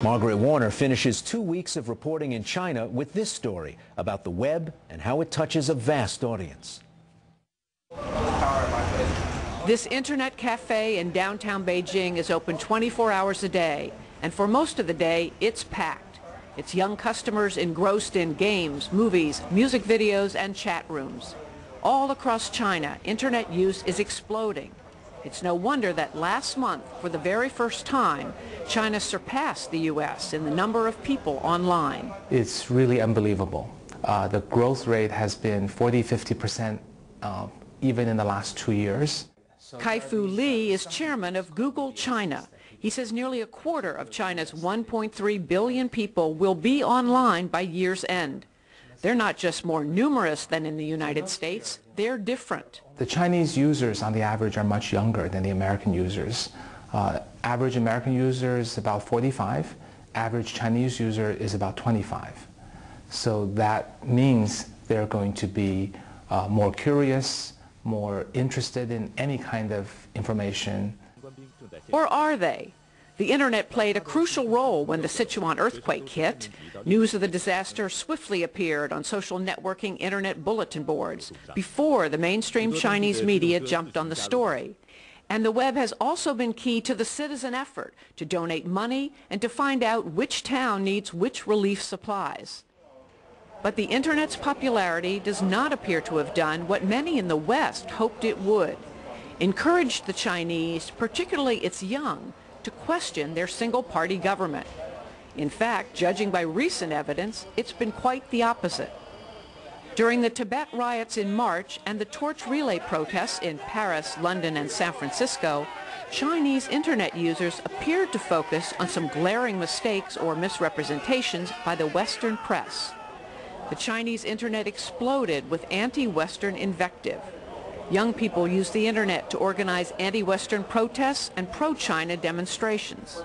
Margaret Warner finishes 2 weeks of reporting in China with this story about the web and how it touches a vast audience. This internet cafe in downtown Beijing is open 24 hours a day, and for most of the day, it's packed. Its young customers engrossed in games, movies, music videos, and chat rooms. All across China, internet use is exploding. It's no wonder that last month, for the very first time, China surpassed the U.S. in the number of people online. It's really unbelievable. The growth rate has been 40–50% even in the last 2 years. Kai-Fu Lee is chairman of Google China. He says nearly a quarter of China's 1.3 billion people will be online by year's end. They're not just more numerous than in the United States, they're different. The Chinese users on the average are much younger than the American users. Average American user is about 45, average Chinese user is about 25. So that means they're going to be more curious, more interested in any kind of information. Or are they? The internet played a crucial role when the Sichuan earthquake hit. News of the disaster swiftly appeared on social networking internet bulletin boards before the mainstream Chinese media jumped on the story. And the web has also been key to the citizen effort to donate money and to find out which town needs which relief supplies. But the internet's popularity does not appear to have done what many in the West hoped it would: encourage the Chinese, particularly its young, to question their single-party government. In fact, judging by recent evidence, it's been quite the opposite. During the Tibet riots in March and the torch relay protests in Paris, London, and San Francisco, Chinese internet users appeared to focus on some glaring mistakes or misrepresentations by the Western press. The Chinese internet exploded with anti-Western invective. Young people use the internet to organize anti-Western protests and pro-China demonstrations.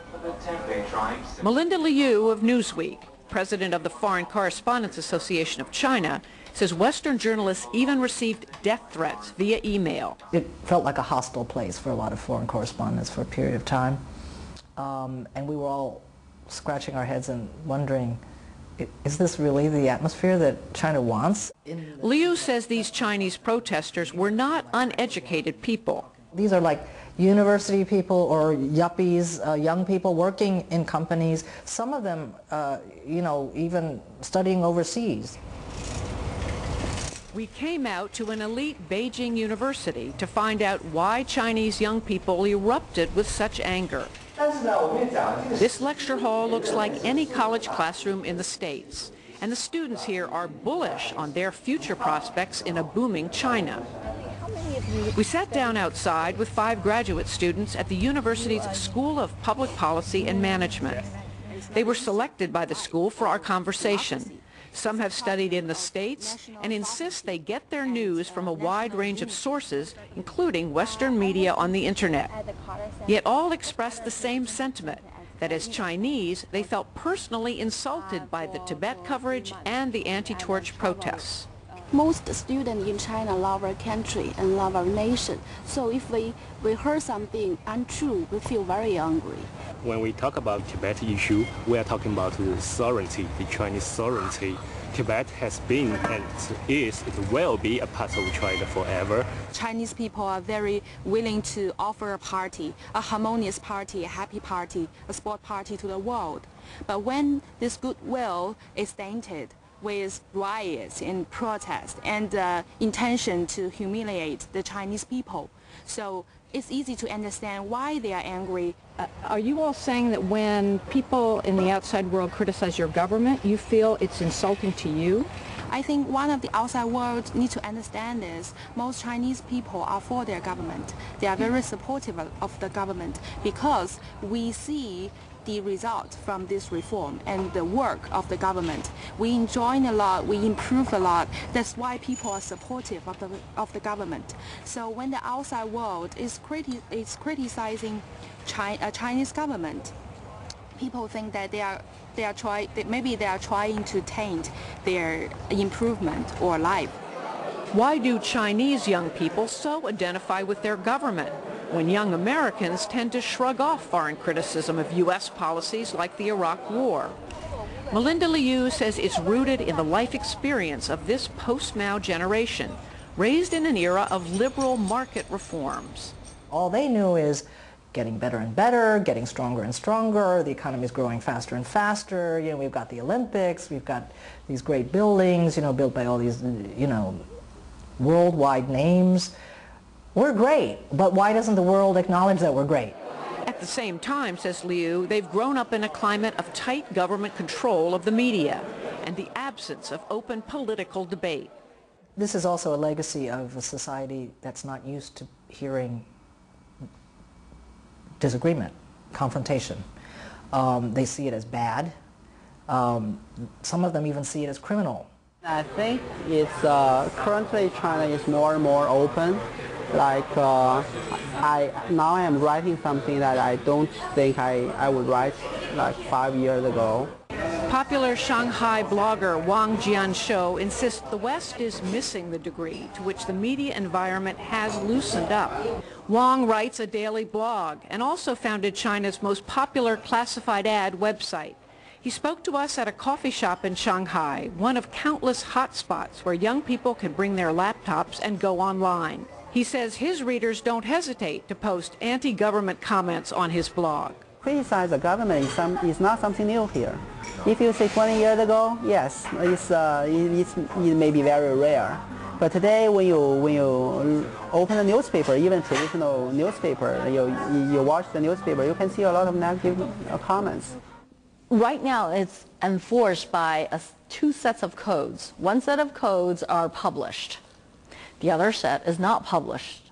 Melinda Liu of Newsweek, president of the Foreign Correspondents Association of China, says Western journalists even received death threats via email. It felt like a hostile place for a lot of foreign correspondents for a period of time. And we were all scratching our heads and wondering, is this really the atmosphere that China wants? Liu says these Chinese protesters were not uneducated people. These are like university people or yuppies, young people working in companies, some of them, even studying overseas. We came out to an elite Beijing university to find out why Chinese young people erupted with such anger. This lecture hall looks like any college classroom in the States, and the students here are bullish on their future prospects in a booming China. We sat down outside with 5 graduate students at the university's School of Public Policy and Management. They were selected by the school for our conversation. Some have studied in the States and insist they get their news from a wide range of sources, including Western media on the internet. Yet all expressed the same sentiment, that as Chinese, they felt personally insulted by the Tibet coverage and the anti-torch protests. Most students in China love our country and love our nation. So if we heard something untrue, we feel very angry. When we talk about Tibet issue, we are talking about the sovereignty, the Chinese sovereignty. Tibet has been and it will be a part of China forever. Chinese people are very willing to offer a party, a harmonious party, a happy party, a sport party to the world. But when this goodwill is tainted with riots and protests and intention to humiliate the Chinese people, so it's easy to understand why they are angry. Are you all saying that when people in the outside world criticize your government, you feel it's insulting to you? I think one of the outside world need to understand is most Chinese people are for their government. They are very supportive of the government because we see the result from this reform and the work of the government. We enjoy a lot, we improve a lot. That's why people are supportive of the government. So when the outside world is criticizing Chinese government, people think that maybe they are trying to taint their improvement or life. Why do Chinese young people so identify with their government? when young Americans tend to shrug off foreign criticism of U.S. policies like the Iraq War. Melinda Liu says it's rooted in the life experience of this post-Mao generation, raised in an era of liberal market reforms. All they knew is getting better and better, getting stronger and stronger, the economy is growing faster and faster, we've got the Olympics, we've got these great buildings, built by all these, worldwide names. We're great, but why doesn't the world acknowledge that we're great? At the same time, says Liu, they've grown up in a climate of tight government control of the media and the absence of open political debate. This is also a legacy of a society that's not used to hearing disagreement, confrontation. They see it as bad. Some of them even see it as criminal. I think it's currently China is more and more open. Like now I am writing something that I don't think I would write like 5 years ago. Popular Shanghai blogger Wang Jianshou insists the West is missing the degree to which the media environment has loosened up. Wang writes a daily blog and also founded China's most popular classified ad website. He spoke to us at a coffee shop in Shanghai, one of countless hotspots where young people can bring their laptops and go online. He says his readers don't hesitate to post anti-government comments on his blog. Criticize the government is not something new here. If you say 20 years ago, yes, it may be very rare. But today, when you open a newspaper, even traditional newspaper, you watch the newspaper, you can see a lot of negative comments. Right now, it's enforced by two sets of codes. One set of codes are published. The other set is not published.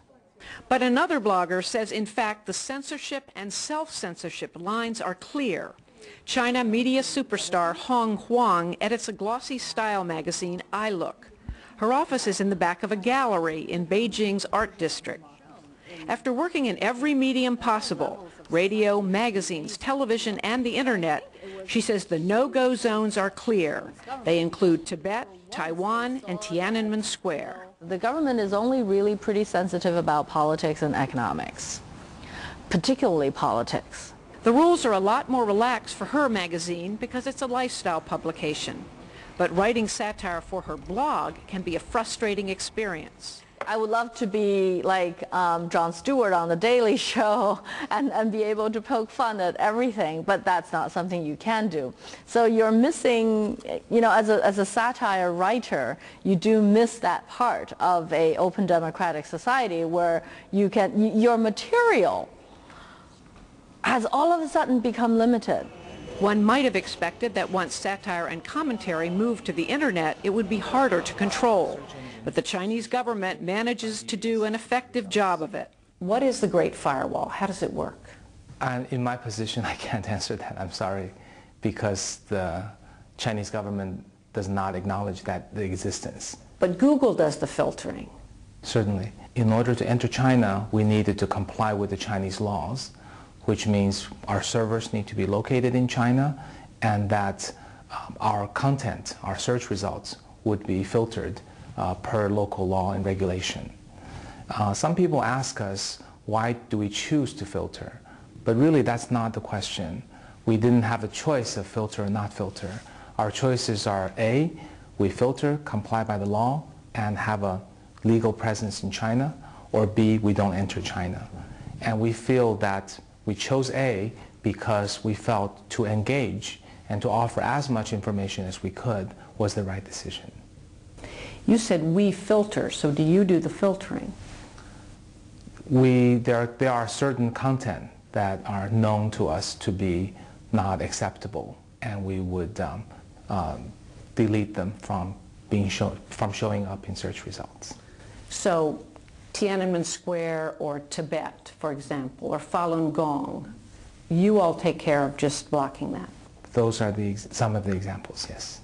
But another blogger says, in fact, the censorship and self-censorship lines are clear. China media superstar Hong Huang edits a glossy style magazine, iLook. Her office is in the back of a gallery in Beijing's art district. After working in every medium possible, radio, magazines, television, and the internet, she says the no-go zones are clear. They include Tibet, Taiwan, and Tiananmen Square. The government is only really pretty sensitive about politics and economics, particularly politics. The rules are a lot more relaxed for her magazine because it's a lifestyle publication. But writing satire for her blog can be a frustrating experience. I would love to be like Jon Stewart on The Daily Show and be able to poke fun at everything, but that's not something you can do. So you're missing, as a satire writer, you do miss that part of an open democratic society where your material has all of a sudden become limited. One might have expected that once satire and commentary moved to the internet, it would be harder to control. But the Chinese government manages to do an effective job of it. What is the Great Firewall? How does it work? And in my position, I can't answer that. I'm sorry, because the Chinese government does not acknowledge the existence. But Google does the filtering. Certainly. In order to enter China, we needed to comply with the Chinese laws, which means our servers need to be located in China and that our content, our search results, would be filtered per local law and regulation. Some people ask us, why do we choose to filter? But really, that's not the question. We didn't have a choice of filter or not filter. Our choices are A, we filter, comply by the law, and have a legal presence in China, or B, we don't enter China. And we feel that we chose A because we felt to engage and to offer as much information as we could was the right decision. You said we filter, so do you do the filtering? There are certain content that are known to us to be not acceptable, and we would delete them from showing up in search results. So Tiananmen Square or Tibet, for example, or Falun Gong, you all take care of just blocking that? Those are some of the examples, yes.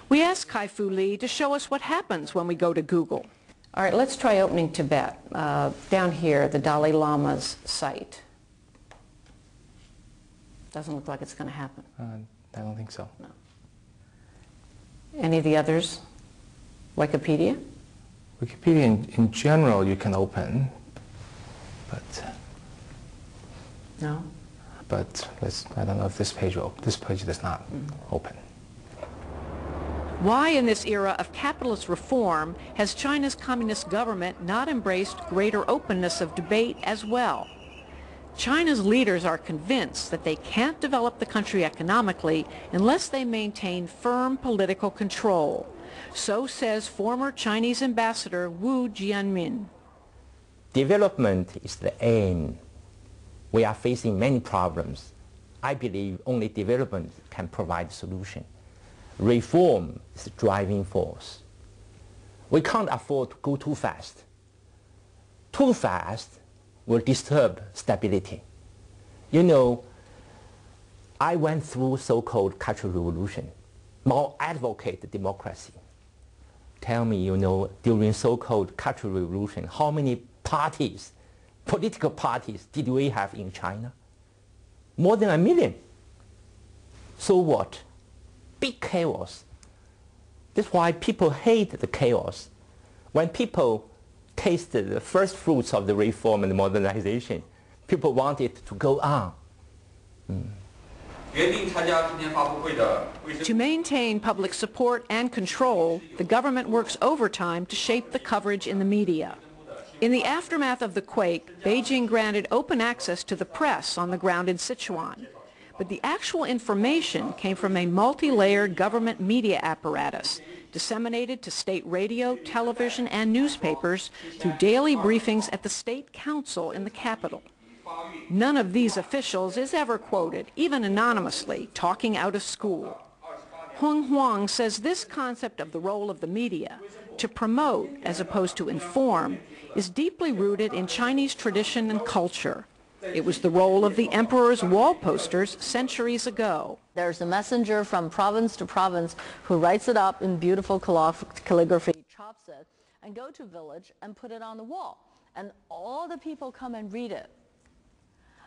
We asked Kai-Fu Lee to show us what happens when we go to Google. All right, let's try opening Tibet. Down here, the Dalai Lama's site. Doesn't look like it's going to happen. I don't think so. No. Any of the others? Wikipedia? Wikipedia in general you can open, But No? but I don't know if this page does not open. Why in this era of capitalist reform has China's communist government not embraced greater openness of debate as well? China's leaders are convinced that they can't develop the country economically unless they maintain firm political control. So says former Chinese ambassador Wu Jianmin. Development is the aim. We are facing many problems. I believe only development can provide solution. Reform is the driving force. We can't afford to go too fast. Too fast will disturb stability. You know, I went through so-called Cultural Revolution. Mao advocated democracy. Tell me, you know, during so-called Cultural Revolution, how many parties, political parties, did we have in China? More than 1 million. So what? Big chaos. That's why people hate the chaos. When people tasted the first fruits of the reform and modernization, people want it to go on. To maintain public support and control, the government works overtime to shape the coverage in the media. In the aftermath of the quake, Beijing granted open access to the press on the ground in Sichuan. But the actual information came from a multi-layered government media apparatus, disseminated to state radio, television, and newspapers through daily briefings at the state council in the capital. None of these officials is ever quoted, even anonymously, talking out of school. Hung Huang says this concept of the role of the media, to promote as opposed to inform, is deeply rooted in Chinese tradition and culture. It was the role of the emperor's wall posters centuries ago. There's a messenger from province to province who writes it up in beautiful calligraphy, chops it, and go to village and put it on the wall. And all the people come and read it.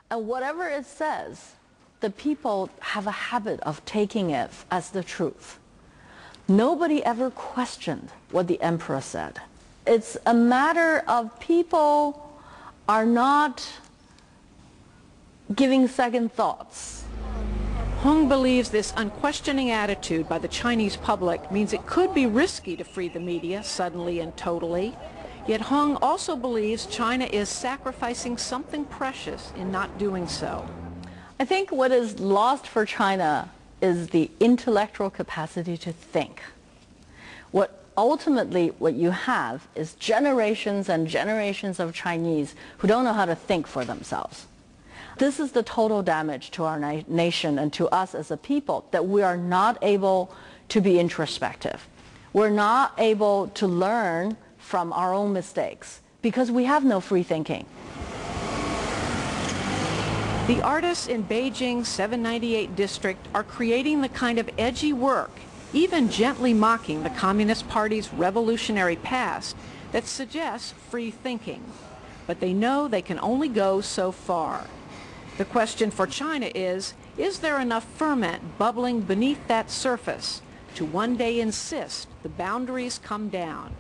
And whatever it says, the people have a habit of taking it as the truth. Nobody ever questioned what the emperor said. It's a matter of people are not giving second thoughts. Hung believes this unquestioning attitude by the Chinese public means it could be risky to free the media suddenly and totally. Yet Hung also believes China is sacrificing something precious in not doing so. I think what is lost for China is the intellectual capacity to think. Ultimately, what you have is generations and generations of Chinese who don't know how to think for themselves. This is the total damage to our nation and to us as a people, that we are not able to be introspective. We're not able to learn from our own mistakes because we have no free thinking. The artists in Beijing's 798 district are creating the kind of edgy work, even gently mocking the Communist Party's revolutionary past, that suggests free thinking. But they know they can only go so far. The question for China is there enough ferment bubbling beneath that surface to one day insist the boundaries come down?